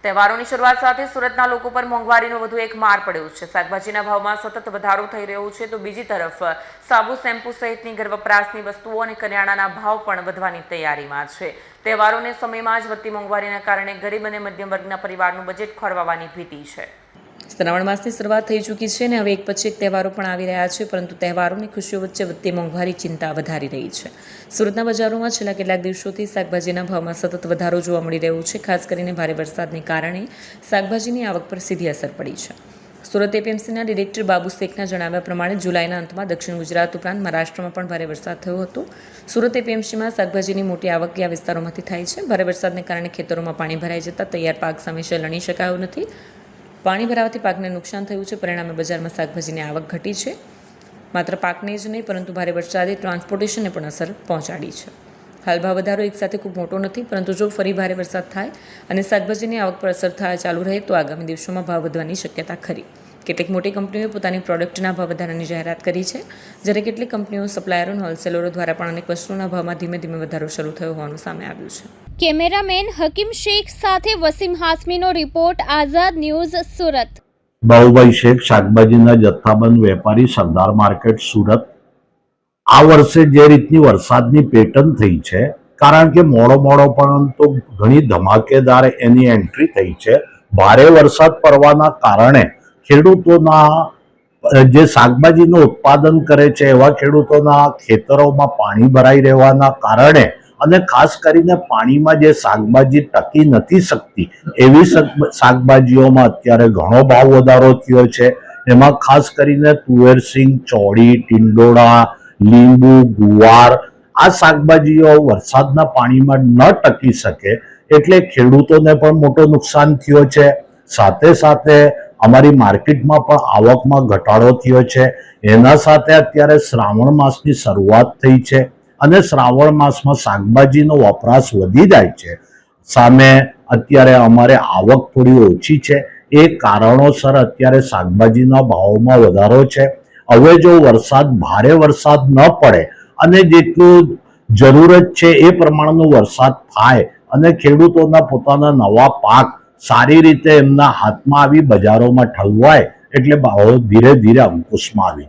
તહેવારોની શરૂઆત સાથે સુરતના લોકો પર મોંઘવારીનો વધુ એક માર પડ્યો છે। શાકભાજીના ભાવમાં સતત વધારો થઈ રહ્યો છે તો બીજી તરફ સાબુ, શેમ્પૂ સહિતની ઘર વપરાશની વસ્તુઓ અને કરિયાણાના ભાવ પણ વધવાની તૈયારીમાં છે। તહેવારોના સમયમાં જ વધતી મોંઘવારીના કારણે ગરીબ અને મધ્યમ વર્ગના પરિવારનું બજેટ ખોરવાવાની ભીતિ છે। શ્રાવણ માસની શરૂઆત થઈ ચૂકી છે અને હવે એક પછી એક તહેવારો પણ આવી રહ્યા છે, પરંતુ તહેવારોની ખુશીઓ વચ્ચે વધતી મોંઘવારી ચિંતા વધારી રહી છે। સુરતના બજારોમાં છેલ્લા કેટલાક દિવસોથી શાકભાજીના ભાવમાં સતત વધારો જોવા મળી રહ્યો છે। ખાસ કરીને ભારે વરસાદને કારણે શાકભાજીની આવક પર સીધી અસર પડી છે। સુરત એપીએમસીના ડિરેક્ટર બાબુ શેખના જણાવ્યા પ્રમાણે જુલાઈના અંતમાં દક્ષિણ ગુજરાત ઉપરાંત મહારાષ્ટ્રમાં પણ ભારે વરસાદ થયો હતો। સુરત એપીએમસીમાં શાકભાજીની મોટી આવક કયા વિસ્તારોમાંથી થાય છે। ભારે વરસાદને કારણે ખેતરોમાં પાણી ભરાઈ જતાં તૈયાર પાક સામે લણી શકાયો નથી। પાણી ભરાવાથી પાકને નુકસાન થયું છે, પરિણામે બજારમાં શાકભાજીની આવક ઘટી છે। માત્ર પાકને જ નહીં પરંતુ ભારે વરસાદે ટ્રાન્સપોર્ટેશનને પણ અસર પહોંચાડી છે। હાલ ભાવ વધારો એકસાથે ખૂબ મોટો નથી, પરંતુ જો ફરી ભારે વરસાદ થાય અને શાકભાજીની આવક પર અસર થાય ચાલુ રહે તો આગામી દિવસોમાં ભાવ વધવાની શક્યતા ખરી। કેટલીક મોટી કંપનીઓએ પોતાની પ્રોડક્ટના ભાવ વધારાની જાહેરાત કરી છે, જ્યારે કેટલીક કંપનીઓ, સપ્લાયરો અને હોલસેલરો દ્વારા પણ અનેક વસ્તુઓના ભાવમાં ધીમે ધીમે વધારો શરૂ થયો હોવાનું સામે આવ્યું છે। કેમેરામેન હકીમ શેખ સાથે વસીમ હાસમીનો રિપોર્ટ, આઝાદ ન્યૂઝ, સુરત। બાબુભાઈ શેખ, શાકભાજીના જથ્થાબંધ વેપારી, સરદાર માર્કેટ, સુરત। આ વર્ષે જે રીતની વરસાદની પેટર્ન થઈ છે, કારણ કે મોડો પરંતુ ઘણી ધમાકેદાર એની એન્ટ્રી થઈ છે। ભારે વરસાદ પડવાના કારણે ખેડૂતોના જે શાકભાજીનું ઉત્પાદન કરે છે એવા ખેડૂતોના ખેતરોમાં પાણી ભરાઈ રહેવાના કારણે અને ખાસ કરીને પાણીમાં જે શાકભાજી ટકી નથી શકતી એવી શાકભાજીઓમાં અત્યારે ઘણો ભાવ વધારો થયો છે। એમાં ખાસ કરીને તુવેર સિંગ, ચોળી, ટિંડોળા, લીંબુ, ગુવાર આ શાકભાજીઓ વરસાદના પાણીમાં ન ટકી શકે એટલે ખેડૂતોને પણ મોટો નુકસાન થયો છે। સાથે સાથે અમારી માર્કેટમાં પણ આવકમાં ઘટાડો થયો છે। એના સાથે અત્યારે શ્રાવણ માસની શરૂઆત થઈ છે અને શ્રાવણ માસમાં શાકભાજીનો વપરાશ વધી જાય છે, સામે અત્યારે અમારે આવક થોડી ઓછી છે। એ કારણોસર અત્યારે શાકભાજીના ભાવમાં વધારો છે। હવે જો ભારે વરસાદ ન પડે અને જેટલું જરૂરત છે એ પ્રમાણનો વરસાદ થાય અને ખેડૂતોના પોતાના નવા પાક સારી રીતે એમના હાથમાં આવી બજારોમાં ઠલવાય એટલે ભાવો ધીરે ધીરે અંકુશમાં આવી